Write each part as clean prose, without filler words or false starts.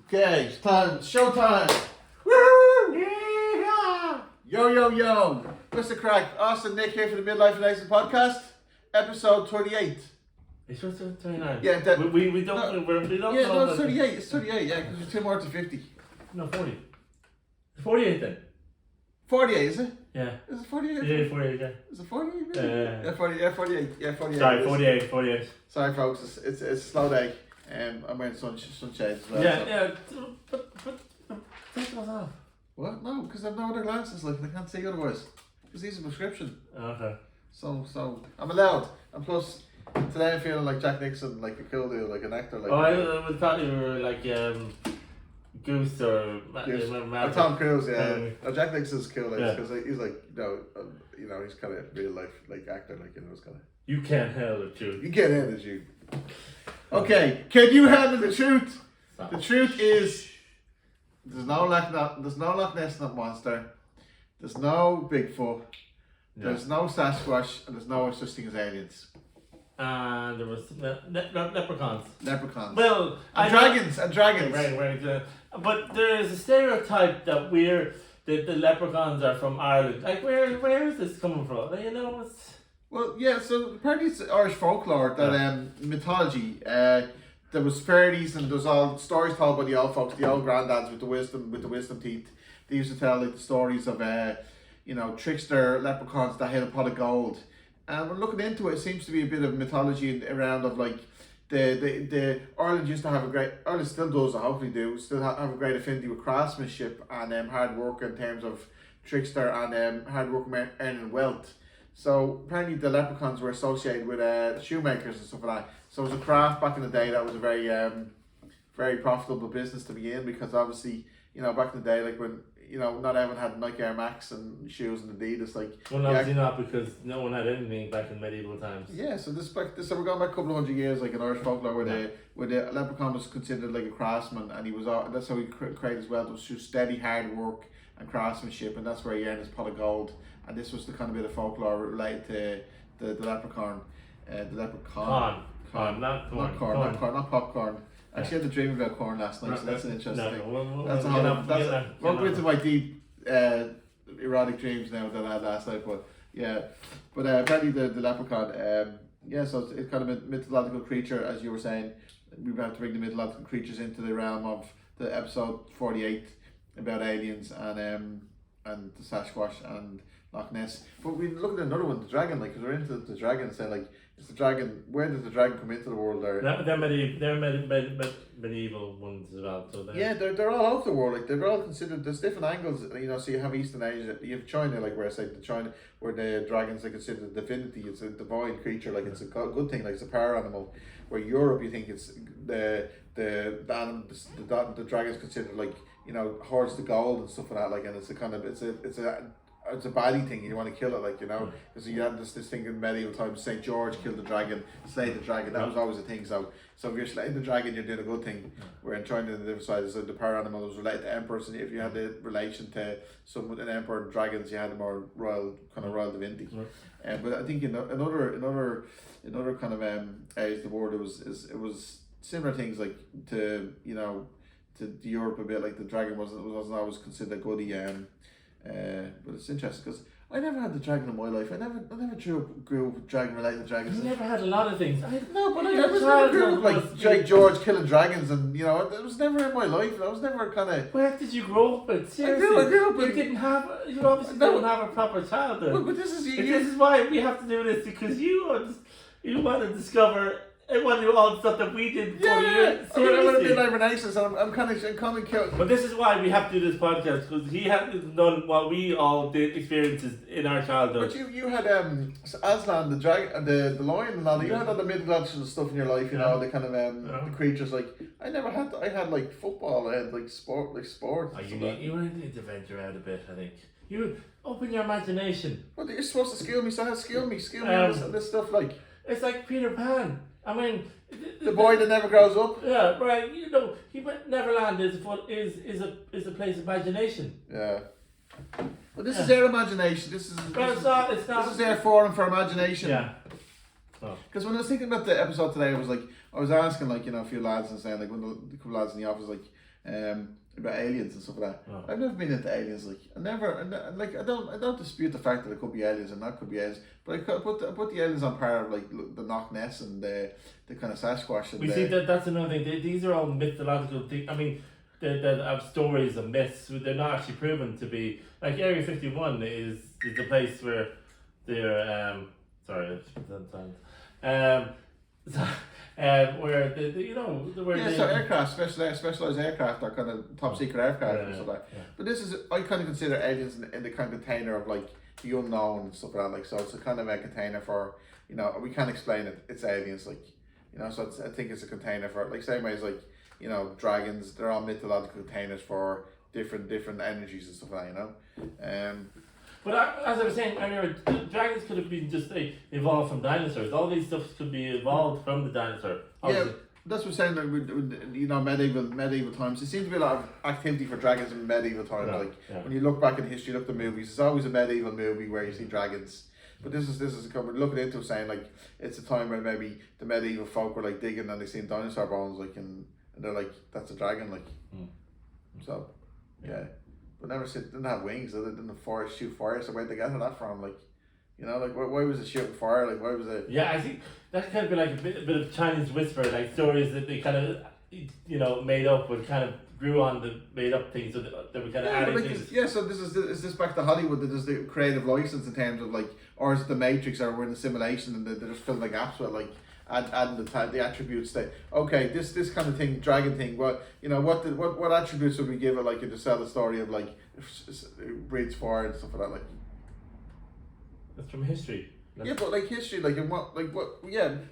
Okay, it's time. Showtime. Woo! Yeah! Yo. What's the crack? Austin, Nick here for the Midlife and Racing Podcast, episode 38. It's just 39. Yeah, we don't know. Yeah, no, it's 38. It's 38, yeah, because you're 2 more to 50. No, 40. It's 48 then. 48, is it? Yeah. Is it 48? Yeah, 48, yeah. Is it 48? Yeah, 48. Yeah, 48. Sorry, 48. Sorry, folks, it's a slow day. I'm wearing sunshades as well. Yeah, but take those off. What? No, because I've no other glasses, like, I can't see otherwise. Because these are prescription. Okay. So, I'm allowed. And plus, today I'm feeling like Jack Nixon, like a cool dude, like an actor. Like I would thought you were like Goose or Tom Cruise, yeah. No, Jack Nixon's cool, like, Yeah. because he's like, he's kind of real life, like actor, like, it's kind of. You can't handle the truth. You can't handle the truth. Okay, can you handle the truth? Stop. The truth is, there's no Loch Ness monster. There's no Bigfoot. There's no Sasquatch, and there's no such thing as aliens. And there was leprechauns. Leprechauns. Well, dragons. Right. But there is a stereotype that the leprechauns are from Ireland. Like, where is this coming from? It's. Well, yeah. So apparently it's Irish folklore that mythology. There was fairies and there's all stories told by the old folks, the old granddads with the wisdom teeth. They used to tell like the stories of trickster leprechauns that hid a pot of gold. And we're looking into it. It seems to be a bit of mythology around of like the Ireland used to have Ireland still does, I hopefully do, still have a great affinity with craftsmanship and hard work in terms of trickster and hard work earning wealth. So apparently the leprechauns were associated with shoemakers and stuff like that. So it was a craft back in the day that was a very very profitable business to be in, because obviously, back in the day, like when not everyone had Nike Air Max and shoes and Adidas, like. Well, obviously not, because no one had anything back in medieval times. Yeah, so so we're going back a couple of hundred years, like in Irish folklore, where the leprechaun was considered like a craftsman, and that's how he created his wealth. It was through steady hard work and craftsmanship, and that's where he earned his pot of gold. And this was the kind of bit of folklore related to the leprechaun, the leprechaun. Not popcorn. Actually, I had a dream about corn last night, so that's an interesting thing. We'll go into my deep erotic dreams now that I had last night, but apparently the leprechaun, so it's kind of a mythological creature, as you were saying. We have to bring the mythological creatures into the realm of the episode 48 about aliens and the Sasquatch and Loch Ness. But we look at another one, the dragon, like, because we're into the dragon, saying like, it's the dragon. Where did the dragon come into the world? They're medieval ones as well. So they're all over the world. Like, they're all considered. There's different angles. So you have Eastern Asia, you have China, like where I say China, where the dragons are considered a divinity. It's a divine creature. Like, it's a good thing. Like, it's a power animal. Where Europe, you think it's the dragon's considered like hoards the gold and stuff like that. Like, and it's a baddie thing. You want to kill it, like, because you had this thing in medieval times. St. George killed the dragon, slayed the dragon. That was always a thing. So if you're slaying the dragon, you're doing a good thing. Where in China, the other side is the power animal was related to emperors, and if you had the relation to an emperor and dragons, you had a more royal divinity. But I think another kind of areas of the world, it was similar things, like to Europe a bit. Like, the dragon wasn't always considered a goodie. But it's interesting because I never had the dragon in my life. I never grew up with dragon-related dragons. You never had a lot of things. I never grew up like Jake George killing dragons, and it was never in my life. I was never kind of. Where did you grow up with? Seriously, I grew up with. You obviously don't have a proper childhood. But this is This is why we have to do this, because you want to discover. It wasn't all the stuff that we did 40 years. I want to be like Renaissance, and I'm kind of cute. But this is why we have to do this podcast, because he hadn't done what we all did experiences in our childhood. But you had Aslan, the dragon, the lion, and all that. You had all the mythological stuff in your life, the kind of the creatures. Like, I never had. I had like football. I had like sports. Oh, you need to venture out a bit. I think you open your imagination. Well, you're supposed to skill me, so skill me on this stuff. Like, it's like Peter Pan. I mean, the boy that never grows up. Yeah, right. Neverland is a place of imagination. Yeah. Well, this is their imagination. This is their forum for imagination. Yeah. Because when I was thinking about the episode today, I was asking like, a few lads and saying like when the couple lads in the office about aliens and stuff like that. Oh. I've never been into aliens. Like I don't dispute the fact that it could be aliens and that could be aliens. But I put the aliens on par of like the Loch Ness and the kind of Sasquatch. And we see that's another thing. These are all mythological things. I mean, they have stories and myths. They're not actually proven to be. Like Area 51 is the place where they're sorry, where so aircraft, specialized aircraft are kind of top secret aircraft and stuff like that. But this is, I kind of consider aliens in the kind of container of like the unknown and stuff like that. Like, so it's a kind of a container for, we can't explain it. It's aliens, like, so I think it's a container for, like, same way as like, dragons. They're all mythological containers for different energies and stuff like that. But as I was saying earlier, dragons could have been just evolved from dinosaurs. All these stuff could be evolved from the dinosaur. Obviously. Yeah, that's what I'm saying. Like, with medieval times, there seems to be a lot of activity for dragons in medieval times. When you look back in history, look at the movies. It's always a medieval movie where you see dragons. But this is looking into saying like it's a time when maybe the medieval folk were like digging and they seen dinosaur bones and they're like, that's a dragon, like. So yeah. But didn't have wings, they didn't shoot fire, so where'd they get that from? Like, why was it shooting fire? Like, why was it? Yeah, I think that kind of be like a bit of Chinese whisper, like stories that they kind of, made up, but kind of grew on the made up things, so that they were kind of adding things. So is this back to Hollywood, that there's the creative license in terms of like, or is it the Matrix, or we're in a simulation and they're just filling the gaps with like, adding the attributes that this kind of thing, dragon thing, what attributes would we give it, like, to sell the story of like breeds fire and stuff like that, like. That's from history. But like history, like in what, but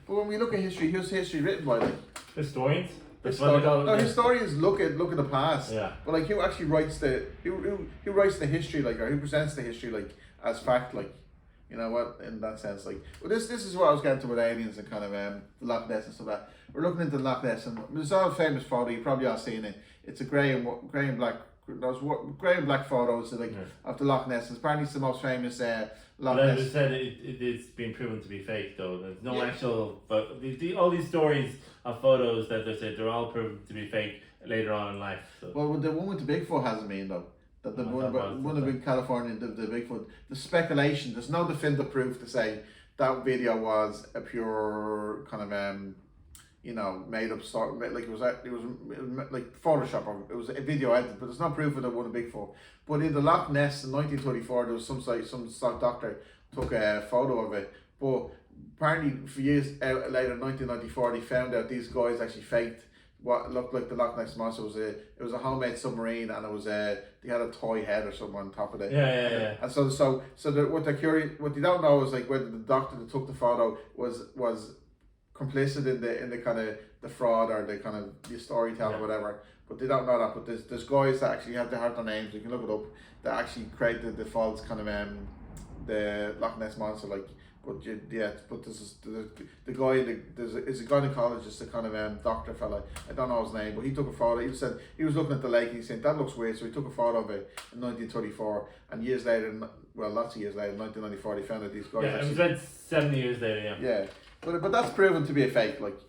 when we look at history, who's history written by? Like historians. Historians look at the past. Yeah. But like, who actually writes who writes the history, like, or who presents the history like as fact, like. In that sense, like, well, this is what I was getting to with aliens and kind of the Loch Ness and stuff like that. We're looking into Loch Ness, and there's all a famous photo, you probably all seen it. It's a grey and black photos of the Loch Ness. And apparently it's the most famous Loch Ness. As I said, it's been proven to be fake though. There's no actual, but all these stories of photos that they said, they're all proven to be fake later on in life. So. Well, the one with the Bigfoot hasn't been though. That the one of in California, the Bigfoot, the speculation, there's no definitive proof to say that video was a pure kind of made up story, like it was like Photoshop, or it was a video edit, but there's no proof of the one of Bigfoot. But in the Loch Ness in 1924, there was some doctor took a photo of it, but apparently for years later in 1994 they found out these guys actually faked what looked like the Loch Ness monster. It was a homemade submarine, and it was they had a toy head or something on top of it. Yeah. And what they don't know is like whether the doctor that took the photo was complicit in the kind of the fraud or the kind of the storytelling, whatever. But they don't know that. But there's guys that actually have their names. You can look it up. That actually created the false kind of the Loch Ness monster, like. But this is the guy. There's a gynecologist, a kind of doctor fella. I don't know his name, but he took a photo. He said he was looking at the lake and he said that looks weird. So he took a photo of it in 1934, and years later, lots of years later, in 1994, they found that these guys. Yeah, it was about 7 years later. Yeah. Yeah, but that's proven to be a fake. Like,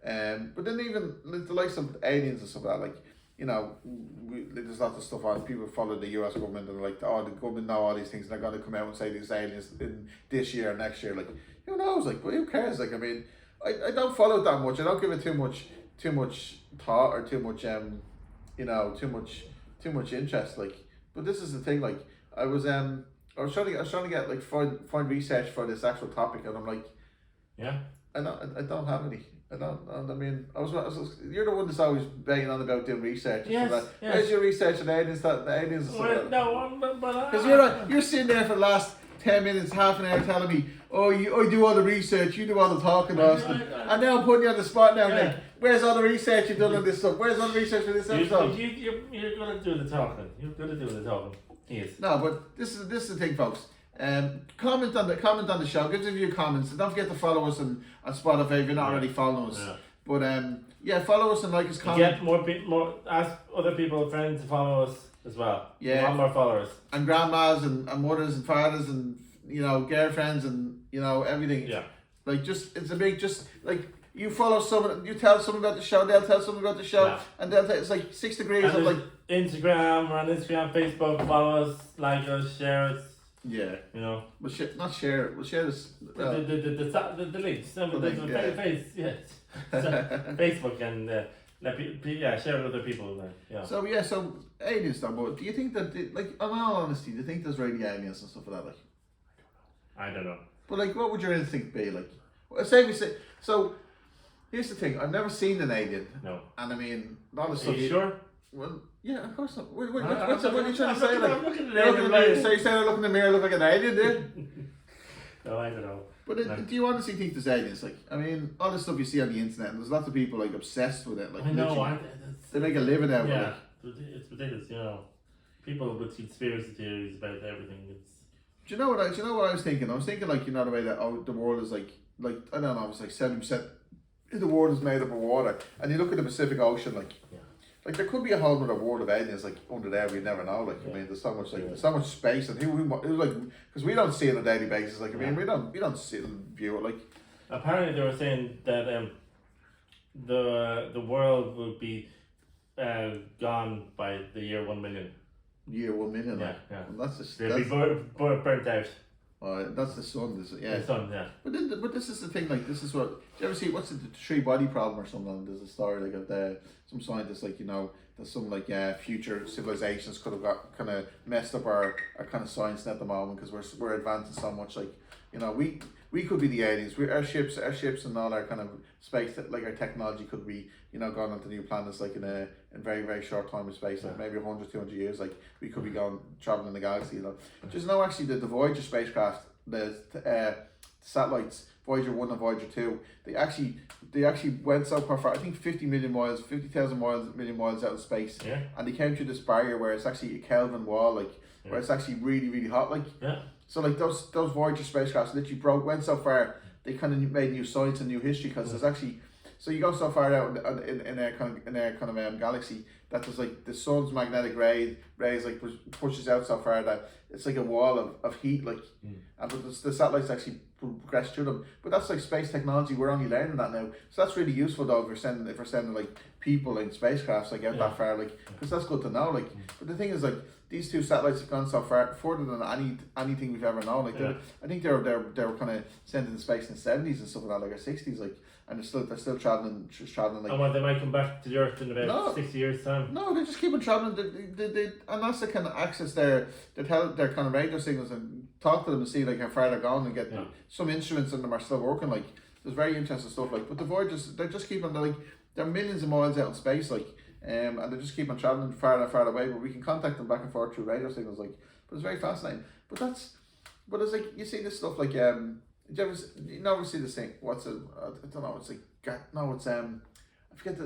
but then even the likes of aliens and stuff like that, like. There's lots of stuff on. People follow the US government and like, the government know all these things and they're going to come out and say these aliens in this year or next year. Like, who knows? Like, but who cares? Like, I mean, I don't follow it that much. I don't give it too much thought or too much too much interest. Like, but this is the thing. Like, I was trying to get like find research for this actual topic, and I'm like, I don't have any. I mean, you're the one that's always banging on about doing research. Yes. Where's your research on aliens? Aliens. Because you're sitting there for the last 10 minutes, half an hour, telling me, I do all the research, you do all the talking, Austin. And now I'm putting you on the spot now. Like, where's all the research you've done on this stuff? Where's all the research for this episode? You're gonna do the talking. You're gonna do the talking. Yes. No, but this is the thing, folks. Comment on the show. Give us a few comments. And don't forget to follow us on Spotify if you're not already following us. But follow us and like us. Comment. Get more. Ask other people, friends, to follow us as well. Yeah. We want more followers. And grandmas and mothers and fathers and girlfriends and everything. Yeah. Like it's a big like you follow someone, you tell someone about the show, they'll tell someone about the show, and it's like 6 degrees and of like Instagram, we're on Instagram, Facebook, follow us, like us, share us. Yeah. You know. We'll share it. We'll share this. The links. Facebook and share with other people. So aliens, though. But do you think that, in all honesty, do you think there's really aliens and stuff like that? Like, I don't know. But like, what would your instinct be? Like, say we say. So, here's the thing. I've never seen an alien. No. And I mean, all the stuff. Are you sure? Well, yeah, of course not. What are you trying to say? I'm looking at an alien. So you say I look in the mirror, look like an alien, do you? No, I don't know. But do you honestly think there's aliens? Like, I mean, all the stuff you see on the internet, and there's lots of people like obsessed with it. Like, I know. They make a living out of it. Yeah, it's ridiculous. You know, people with conspiracy theories about everything. Do you know what I was thinking? I was thinking like, you know, the way that the world is like I don't know, it's like 70% of the world is made up of water, and you look at the Pacific Ocean, like. Yeah. Like there could be a whole other world of aliens like under there, we never know. Like I mean, there's so much there's so much space, and who like because we don't see it on a daily basis. Like I mean, we don't see it and view it. Like apparently they were saying that the world will be gone by the year 1 million. Year 1 million. Yeah. Well, that's just they'll be burnt out. That's the sun. The sun. Yeah. But this is the thing. Like this is what. Do you ever see what's the three body problem or something? There's a story like of some scientists like there's some like future civilizations could have got kind of messed up our kind of science at the moment because we're advancing so much. Like we could be the aliens. Our ships and all our kind of space like our technology could be gone onto new planets like in very very short time of space, like maybe 100 200 years. Like we could be going traveling the galaxy. Just actually the Voyager spacecraft, the satellites Voyager 1 and Voyager 2, they actually went so far, I think 50,000 million miles out of space, and they came through this barrier where it's actually a Kelvin wall, like where it's actually really really hot, like so like those Voyager spacecrafts literally went so far, they kind of made new science and new history because there's actually. So you go so far out in a kind of galaxy that there's like the sun's magnetic rays like pushes out so far that it's like a wall of heat, like and but the satellites actually progress through them. But that's like space technology. We're only learning that now, so that's really useful though if we're sending like people in spacecrafts like out that far, like because that's good to know. Like, but the thing is like these two satellites have gone so far further than anything we've ever known. Like I think they were kind of sent into space in the 70s and stuff like that, like or 60s, like. And they're still traveling like. And they might come back to the Earth in about 60 years time. No, they just keep on traveling. They and NASA can access their kind of radio signals and talk to them and see like how far they're going and get some instruments in them are still working. Like there's very interesting stuff. Like, but the Voyagers, they're just keeping they're millions of miles out in space. Like, and they just keep on traveling far and far away. But we can contact them back and forth through radio signals. Like, but it's very fascinating. But it's like you see this stuff like Did you ever see this thing? I don't know. It's like I forget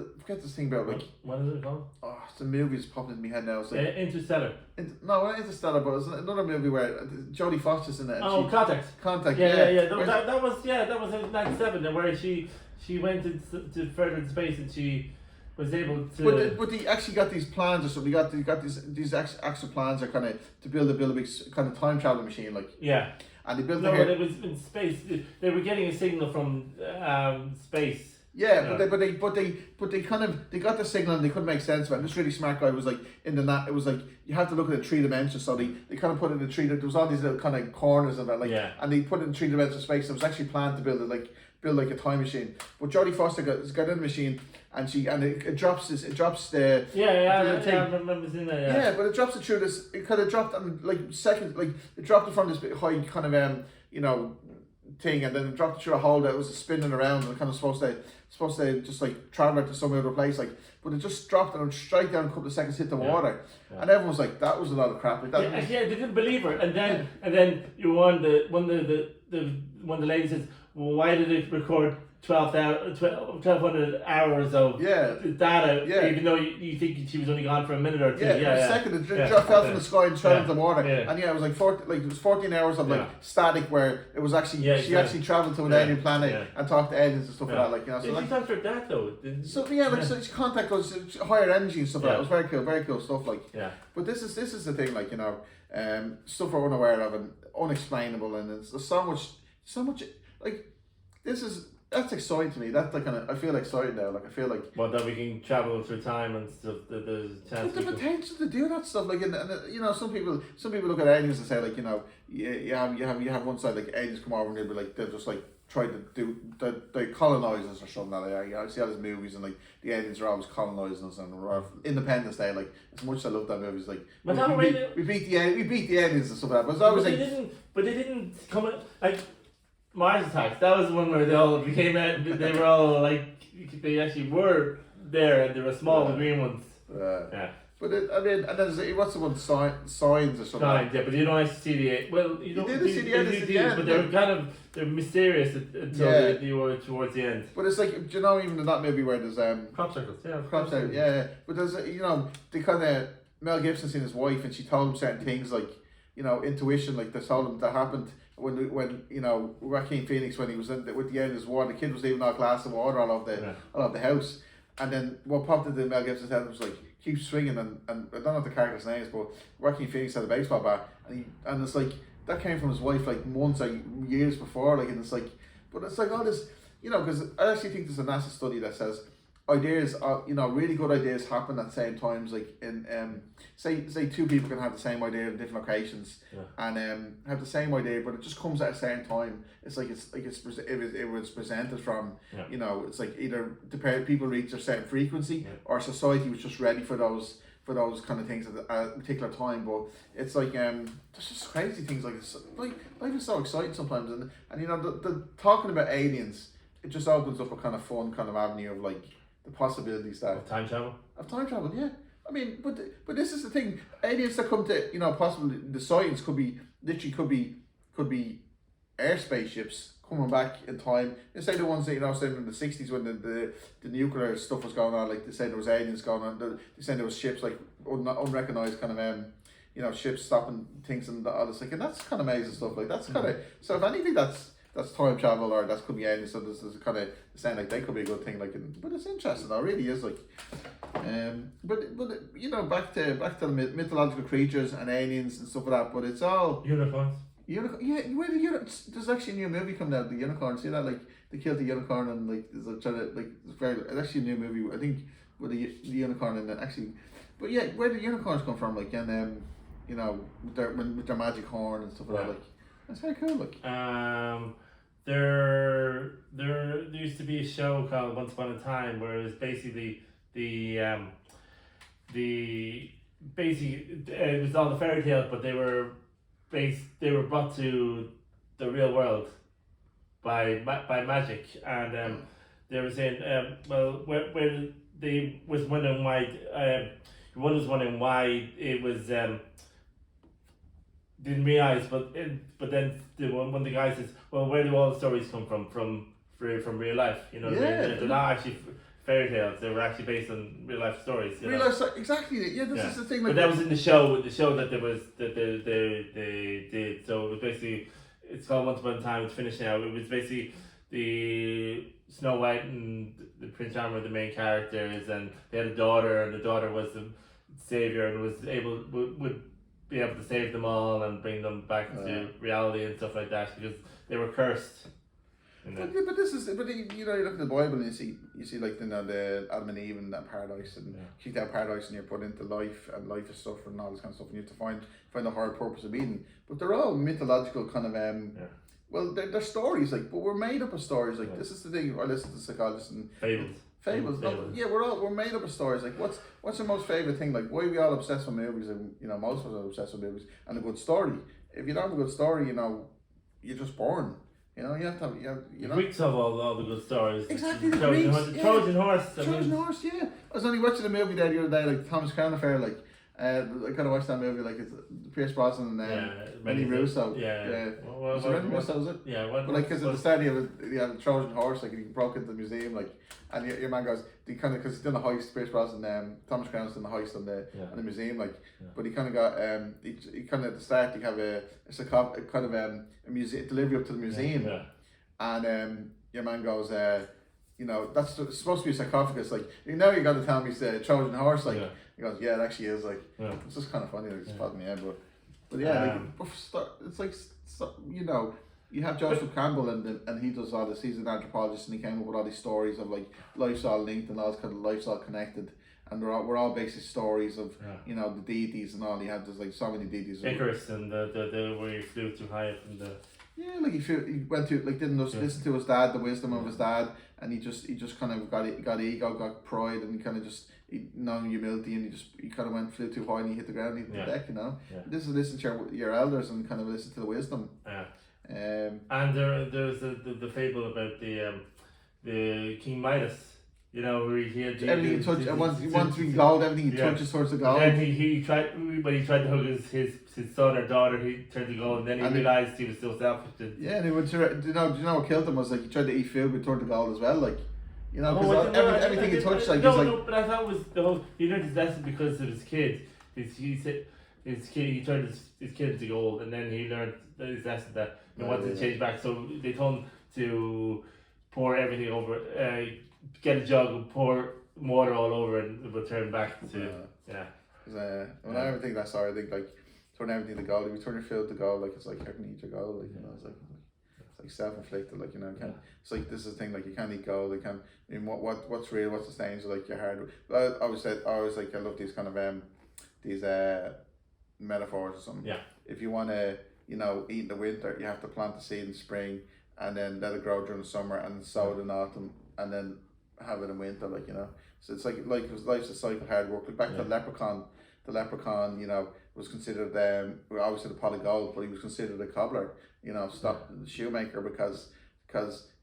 this thing about like. What is it called? Oh, it's a movie that's popping in my head now. It's like Interstellar. Not Interstellar, but it's another movie where Jodie Foster's in it. Contact. Contact. Yeah. That was in '97, where she went to further space and she was able to. But they actually got these plans or something. They got these actual plans are kind of to build a big kind of time travel machine, like. Yeah. And they built but it was in space. They were getting a signal from space. Yeah, but they got the signal and they couldn't make sense of it. And this really smart guy was like in the it was like you have to look at it 3 dimensions. So they kind of put it in the there was all these little kind of corners of it, and they put it in 3 dimensional space. It was actually planned to build like a time machine. But Jodie Foster got in the machine and it drops the I remember seeing that. Yeah, but it drops it through this. It kind of dropped it dropped it from this bit high kind of thing, and then it dropped it through a hole that was spinning around and kind of supposed to just like travel to some other place, like. But it just dropped and straight down a couple of seconds, hit the water, and everyone was like, "That was a lot of crap." Like that. They didn't believe her, and then you one of the ladies says, "Well, why did it record 1,200 hours of data, even though you think she was only gone for a minute or two." A second, it fell from the sky and straight into the water, and it was like 14 hours of static where it was actually she actually travelled to an alien planet and talked to aliens and stuff like that, like So she talked about that though. So so she contact those higher energy and stuff like that. It was very cool stuff, like. Yeah. But this is the thing, like stuff we're unaware of and unexplainable, and there's so much like. that's exciting to me. That's like I feel excited now. Like I feel like that we can travel through time and stuff. That there's a chance. the potential to do that stuff, like, and you know, some people look at aliens and say, like, you know, you have one side, like, aliens come over and they'll just like try to do they colonize us or something like that. I see all these movies and like the aliens are always colonizing us, and Independence Day, like, as much as I love that movie, it's like we beat the aliens and stuff like that. But it's always they didn't come in, like Mars Attacks. That was the one where they all became they were all like they actually were there, and there were small green ones. Yeah. But I mean, and then what's the one, signs or something? Signs, yeah, but you don't actually see you don't see the end, but they're mysterious until you were towards the end. But it's like, do you know, even in that movie where there's crop circles, yeah. But there's you know, they kind of Mel Gibson seen his wife and she told him certain things, like, you know, intuition, like they told him that happened when you know, Joaquin Phoenix, when he was with the end of his war, the kid was leaving a glass of water all of the house, and then what popped into Mel Gibson's head was like, keep swinging, and I don't know the character's names, but Joaquin Phoenix had a baseball bat, and it's like that came from his wife like months, like years before, like, and it's like, but it's like all this, you know, because I actually think there's a NASA study that says ideas, you know, really good ideas happen at the same times, like in say two people can have the same idea in different locations, and have the same idea, but it just comes at a certain time. It's like it was presented from, you know, it's like either the people reach a certain frequency, or society was just ready for those kind of things at a particular time. But it's like there's just crazy things, like it's like life is so exciting sometimes, and you know, the talking about aliens, it just opens up a kind of fun kind of avenue of like the possibilities that of time travel. Yeah. I mean, but this is the thing. Aliens that come to, you know, possibly the sightings could be air spaceships coming back in time. They say the ones that, you know, say in the 60s when the nuclear stuff was going on, like they say there was aliens going on. They say there was ships like unrecognized kind of you know, ships stopping things and all this, like, and that's kind of amazing stuff. Like that's kind of, so if anything that's time travel, or that could be aliens, so this is kind of saying like they could be a good thing, like, but it's interesting though, it really is, like, but you know, back to the mythological creatures and aliens and stuff like that, but it's all unicorns. There's actually a new movie coming out, the unicorn. See that, like they killed the unicorn, and like it's actually a new movie, I think, with the unicorn, and actually, but yeah, where the unicorns come from, like, and you know, with their magic horn and stuff like that, like. That's very cool. Like, there used to be a show called Once Upon a Time where it was basically it was all the fairy tales, but they were brought to the real world by magic, and they were saying where they was wondering why one was wondering why it was didn't realize, but then one of the guys says, well, where do all the stories come from real life? You know, they're not actually fairy tales. They were actually based on real life stories. Real life, exactly. Yeah, this is the thing. Like, but that was in the show that they did. So it was basically, it's called Once Upon a Time. It's finished now. It was basically the Snow White and the Prince Charming were the main characters, and they had a daughter, and the daughter was the savior and was would be able to save them all and bring them back into reality and stuff like that, because they were cursed. But you know, you look at the Bible and you see like, you know, the Adam and Eve and that paradise, and kicked out paradise, and you're put into life, and life is suffering and all this kind of stuff, and you have to find the higher purpose of being. But they're all mythological kind of well, they're stories, like, but we're made up of stories, like this is the thing. I listen to psychologists and fables. Yeah, we're made up of stories. Like, what's your most favorite thing? Like, why are we all obsessed with movies? And you know, most of us are obsessed with movies and a good story. If you don't have a good story, you know, you're just boring. You know, you have to have, you know. Greeks have all the good stories. Exactly, Trojan horse. Trojan horse, yeah. I was only watching a movie there the other day, like Thomas Crown Affair, like. I kind of watched that movie, like it's Pierce Brosnan and Rennie Russo. Was it Rennie Russo? Was it? Yeah. But like, because at the start you have a Trojan horse, like, and he broke into the museum, like, and your man goes, because he's done a heist. Pierce Brosnan, Thomas Crown's done a heist on the museum, like, but he kind of got he kind of at the start you have a museum delivery up to the museum, and your man goes, you know, that's supposed to be a sarcophagus, like, now you got to tell me it's a Trojan horse, like. He goes, yeah, it actually is, like, it's just kind of funny, like, it's spotting me out, but yeah, like, it's like, you know, you have Joseph Campbell and he does all this. He's an anthropologist and he came up with all these stories of like life's all linked and all kind of life's all connected. And we're all basically stories of you know the deities and all. He had there's like so many deities. Icarus and the where he flew too high from the. Yeah, like he went to like didn't listen to his dad, the wisdom of his dad, and he just kind of got ego, got pride, and he kind of just no humility, and he kind of flew too high and he hit the ground, and he hit the deck, you know. Yeah. This is listen to your elders and kind of listen to the wisdom. Yeah. And there's the fable about the King Midas. You know, where he had everything he touched. Once we gold, everything he touches towards the gold. And then he tried when he tried to hug his son or daughter, he turned to gold, and then he realized he was still selfish. Yeah, and he went to, do you know what killed him was like he tried to eat food but turned to gold as well, like you know, because everything he touched, like but I thought it was the whole. He learned his lesson because of his kid. He turned his kid into gold, and then he learned his lesson that he wanted to change back. So they told him to pour everything over. Get a jug and pour water all over and return back to when I ever think that story, I think like turn everything to gold. If you turn your food to gold, like it's like how can you eat your gold? Like you know, it's like self-inflicted. Like you know, it's like this is the thing. Like you can't eat gold. I mean, what's real? What's the stains? Like your hard. I always like I love these kind of these metaphors or something. Yeah. If you want to eat in the winter, you have to plant the seed in spring and then let it grow during the summer and sow it in autumn and then have it in winter, like you know. So it's like life's a cycle, hard work. Like back to the leprechaun. The leprechaun, was considered obviously the pot of gold, but he was considered a cobbler. Stop the shoemaker because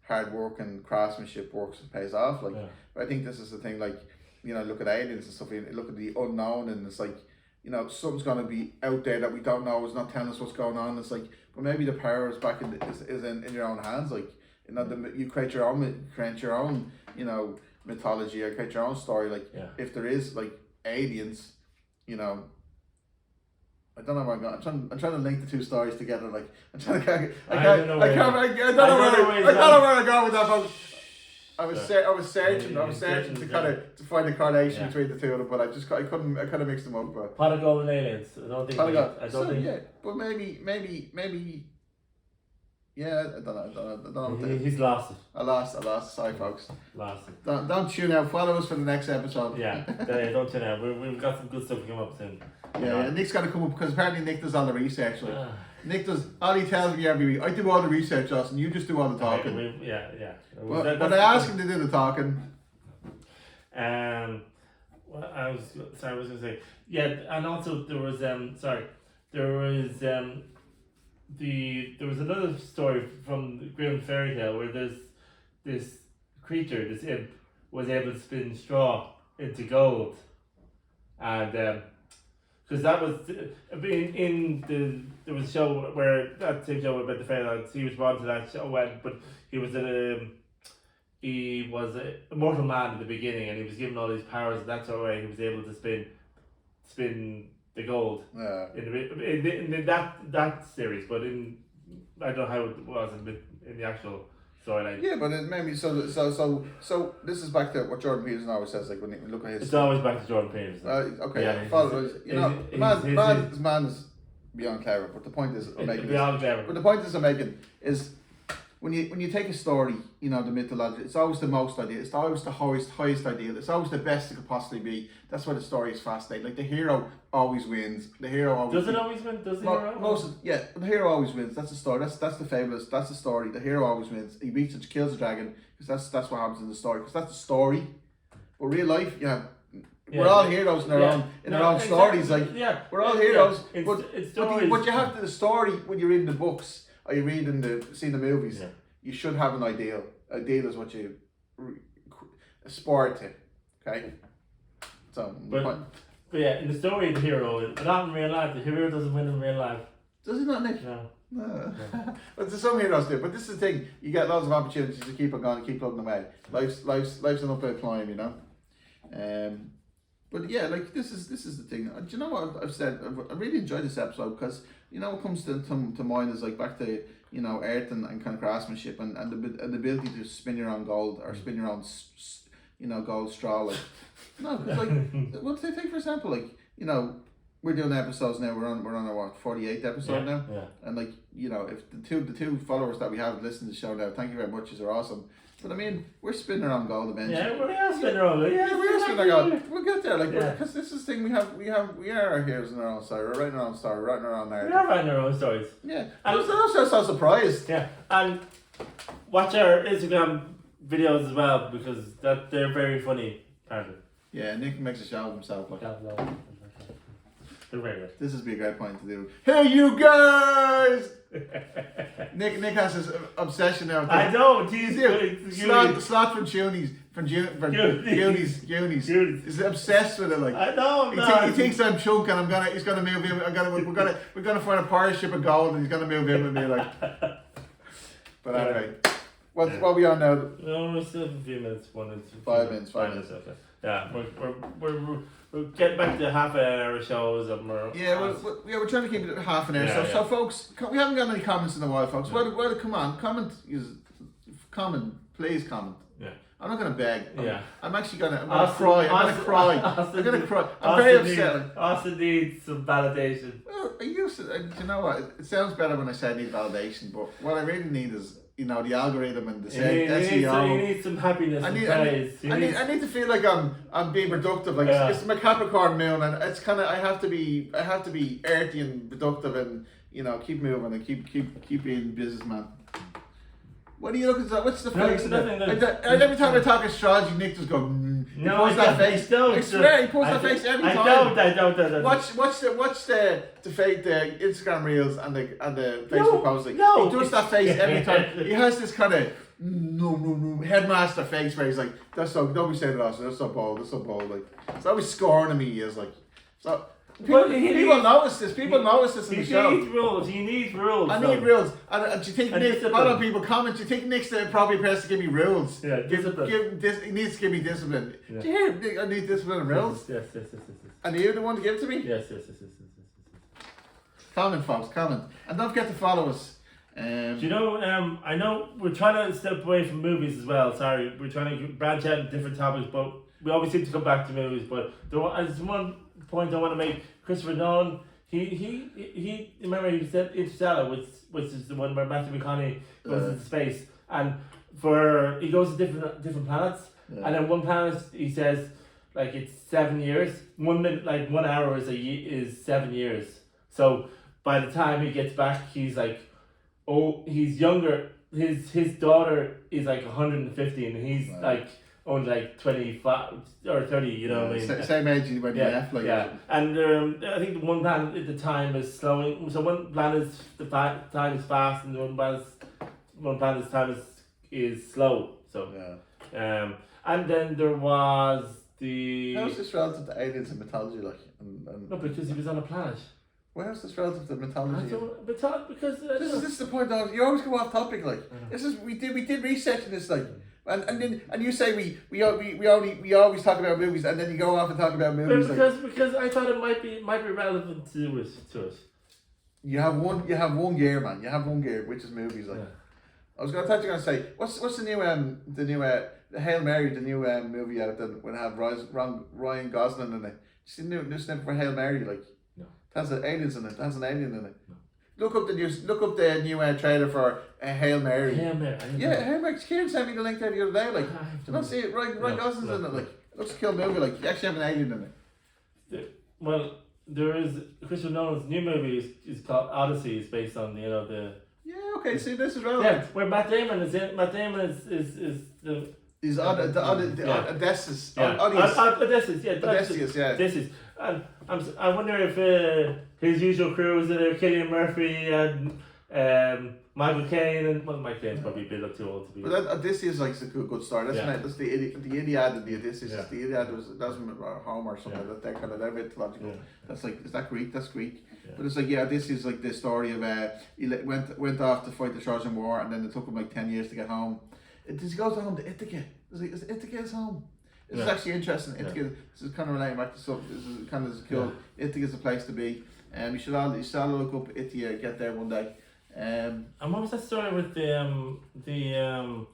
hard work and craftsmanship works and pays off. Like, but I think this is the thing. Like, look at aliens and stuff. You look at the unknown, and it's like, something's gonna be out there that we don't know. It's not telling us what's going on. It's like, but maybe the power is back is in your own hands. Like, you create your own, mythology or create your own story. Like, if there is like aliens, I don't know where I'm going. I'm trying to link the two stories together. Like, I'm trying to. I don't know where I'm going with that. But I was searching to find the correlation between the two of them, but I couldn't mix them up. But pot of gold and aliens. I don't think. Yeah, but maybe. Yeah, I don't know. He's lost it. I lost. Sorry, folks. Lost it. Don't tune out. Follow us for the next episode. Yeah, don't tune out. We've got some good stuff coming up soon. Yeah, Nick's got to come up because apparently Nick does all the research. Like, Nick does all he tells me every week. I do all the research, Austin. You just do all the talking. But I ask him to do the talking. Well, I was going to say, and also there was another story from the Grimm fairy tale where there's this creature, this imp, was able to spin straw into gold, and because that was there was a show where that same show about the fairy he was brought to that show but he was an immortal man at the beginning and he was given all these powers and that's how he was able to spin the gold in that series, but I don't know how it was in the actual storyline. Yeah, but it maybe so this is back to what Jordan Peterson always says. Like when you look at his, it's always back to Jordan Peterson. Okay, man is beyond clever. But the point is, the point is when you take a story, the mythology, it's always the most ideal. It's always the highest ideal. It's always the best it could possibly be. That's why the story is fascinating. Like the hero always wins. The hero always does it always win? Does the hero? The hero always wins. That's the story. That's the fabulous. That's the story. The hero always wins. He beats it, kills the dragon because that's what happens in the story. Because that's the story. But real life, we're all heroes in our own stories. Like we're all heroes. But you have the story when you're reading the books. Or you seeing the movies, you should have an ideal. Ideal is what you aspire to, okay? So, but in the story, the hero, but not in real life. The hero doesn't win in real life. Does he not, Nick? No. But some heroes do. But this is the thing: you get lots of opportunities to keep on going, keep plugging away. Life's an uphill climb, But yeah, like this is the thing. Do you know what I've said? I really enjoyed this episode because what comes to mind is like back to earth and kind of craftsmanship and the ability to spin your own gold or spin your own gold straw. Like no, cause like well, take for example, like we're doing episodes now. We're on our what 48th episode now. Yeah. And like if the two followers that we have listened to the show now, thank you very much. You're awesome. But I mean, we're spinning our own goal eventually. Yeah, we are spinning our own. Yeah, we are spinning our goal. We'll get there, like because this is the thing we are our heroes in our own story. We're writing our own story, writing our own narrative. We are writing our own stories. Yeah, and I'm so surprised. Yeah, and watch our Instagram videos as well because they're very funny. Apparently. Yeah, Nick makes a show of himself. Like. They're very good. This would be a great point to do. Hey, you guys! Nick has this obsession now. I know. Jesus, Slot from Goonies. He's obsessed with it. Like I know. He thinks I'm chunk, and he's gonna move in. We're gonna find a pirate ship of gold, and he's gonna move in with me. Like, but anyway, what are we on now? No, we still have a few minutes. 5 minutes. 5 minutes. Okay. Yeah, we're getting back to half an hour shows, and we're trying to keep it half an hour. Yeah, so folks, we haven't got any comments in a while, folks. Well, come on, comment, please comment. Yeah. I'm not gonna beg. I'm actually gonna cry. I'm gonna cry. I'm very upset. Austin needs some validation. Well, do you know what? It sounds better when I say I need validation, but what I really need is the algorithm and the SEO. You need some happiness and praise. I need to feel like I'm being productive. Like it's my Capricorn moon, and it's kind of I have to be earthy and productive, and keep moving and keep being businessman. What are you looking at? What's the face? Every time I talk astrology, Nick just goes. He pulls that face. I swear, he pulls that face every time. I don't. Watch the Instagram reels and the Facebook posts. He does that face every time. He has this kind of no headmaster face where he's like, "That's so." Nobody said it, Austin. That's so bold. Like, it's always scorning me. He is like, so. People notice this. People notice this in the show. He needs rules. I need rules. And do you think Nick? A lot of people comment. Do you think Nick's the appropriate person to give me rules? Yeah, discipline. He needs to give me discipline. Yeah. Do you hear? Nick, I need discipline and rules. Yes. And are you the one to give it to me? Yes. Comment, folks. Comment, and don't forget to follow us. Do you know? I know we're trying to step away from movies as well. Sorry, we're trying to branch out into different topics, but we always seem to come back to movies. But there's one point I want to make. Christopher Nolan, he remember he said Interstellar, which is the one where Matthew McConaughey goes into space, and he goes to different planets, and then one planet he says like it's 7 years. 1 minute, like 1 hour is 7 years. So by the time he gets back, he's like, he's younger. His daughter is like 150, and he's like only like 25 or 30, you know what I mean? Same age when you left. Like And I think the one planet at the time is slowing. So one planet's time is fast, and one planet's time is slow. So and then there was the. How's this relative to aliens and mythology, like? No, because he was on a planet. Where's this relative to mythology? Because this is the point. Though you always go off topic. Like this is we did research in this like. And you say we always talk about movies, and then you go off and talk about movies. Because I thought it might be relevant to us. You have one gear, man. You have one gear, which is movies. Like I was gonna say, what's the new Hail Mary, the new movie out that when I have Ryan Gosling in it. You see the new snippet for Hail Mary, like no. Has aliens in it. Has an alien in it. No. Look up the new trailer for Hail Mary. Hail Mary. Yeah, Hail Mary. Kieran sent me the link there the other day. Like, do not see it? Ryan Gosling's in it. Like, it looks a cool movie. Like, you actually have an alien in it. Well, there is Christopher Nolan's new movie is called Odyssey. It's based on the. Yeah. Okay. See, this is relevant. Yeah, where Matt Damon is in. Matt Damon is the. He's on Odysseus. Odysseus. Yeah. Odysseus. Yeah. Odysseus. And I wonder if his usual crew is there, Cillian Murphy and Michael Caine, and Michael Caine's probably a bit too old to be. But Odysseus is like a good story. That's the Iliad and the Odysseus. Yeah. The Iliad that's Homer or something. They're kind of mythological. Yeah. That's like, is that Greek? That's Greek. Yeah. But it's like Odysseus is like the story of he went off to fight the Trojan War, and then it took him like 10 years to get home. He goes home to Ithaca. Is Ithaca his home? This is actually interesting. Ithaca. This is kind of relating back to stuff. This is kind of cool. Ithaca is a place to be. You should all look up Ithaca. Get there one day. And what was that story with the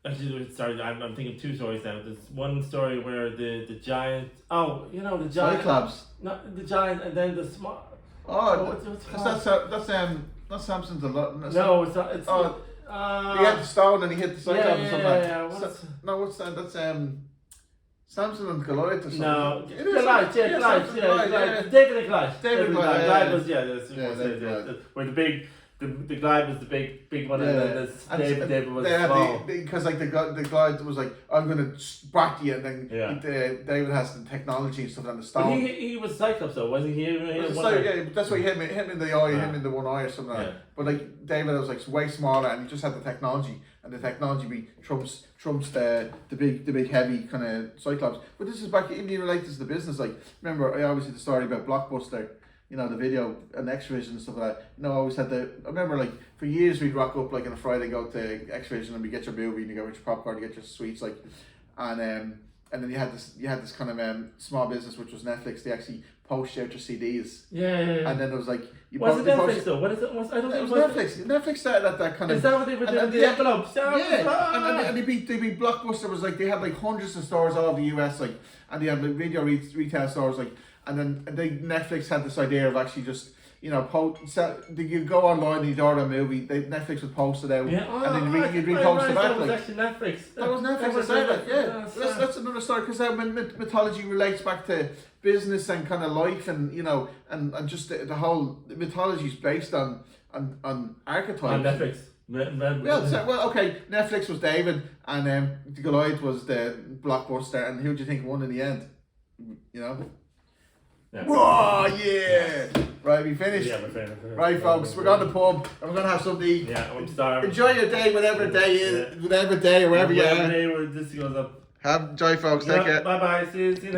Actually, sorry, I'm thinking two stories now. There's one story where the giant. Oh, you know the giant. Cyclops. Not the giant, and then the small. Oh, what's it called? that's Samson's a lot. No, it's not. It's. He had the stone and he hit the Cyclops or something. Yeah. What's that? That's Samson and Goliath or something. No, It is Goliath, something. Goliath, Goliath, David and Goliath. David and Goliath, Goliath was, that's Goliath. where the Goliath was the big one, and then David was small. Because like the Goliath was like, I'm gonna back you, and then David has the technology and stuff on the stone. But he was Cyclops though, wasn't he? That's why he hit him in the eye, him in the one eye or something. Like that. But like David was like way smaller, and he just had the technology, and the technology trumps the big heavy kind of Cyclops. But this is back even related to the business. Like remember, I always had the story about Blockbuster. You know, the video and X-Vision and stuff like that. You know, I always had I remember like for years we'd rock up like on a Friday, go to X-Vision and we get your movie and you get your popcorn, you get your sweets like, and then you had this kind of small business which was Netflix. They actually post out your CDs. Yeah. And then it was like was it Netflix though? What is it? I don't think it was Netflix. Netflix started at that kind of. Is that what they were doing? The envelopes. And they beat Blockbuster was like they had like hundreds of stores all over the US like, and they had like video retail stores like. And then Netflix had this idea of actually just, you know, you go online and you'd order a movie, Netflix would post it out, and then you'd repost it back. That was actually Netflix. That was Netflix that yeah. That's another story, because mythology relates back to business and kind of life, and, you know, and just the whole mythology is based on archetypes. On Netflix. Well, okay, Netflix was David, and Goliath was the Blockbuster, and who do you think won in the end? You know? Yeah. Whoa, yeah! Right, we finished. Yeah, we're finished. Right, folks, we're going to the pub and we're going to have something to eat. Yeah, I'm starving. Enjoy your day, whatever day is, whatever day or wherever you are. Whatever day where this goes up. Have joy, folks. Take care. Bye bye. See you.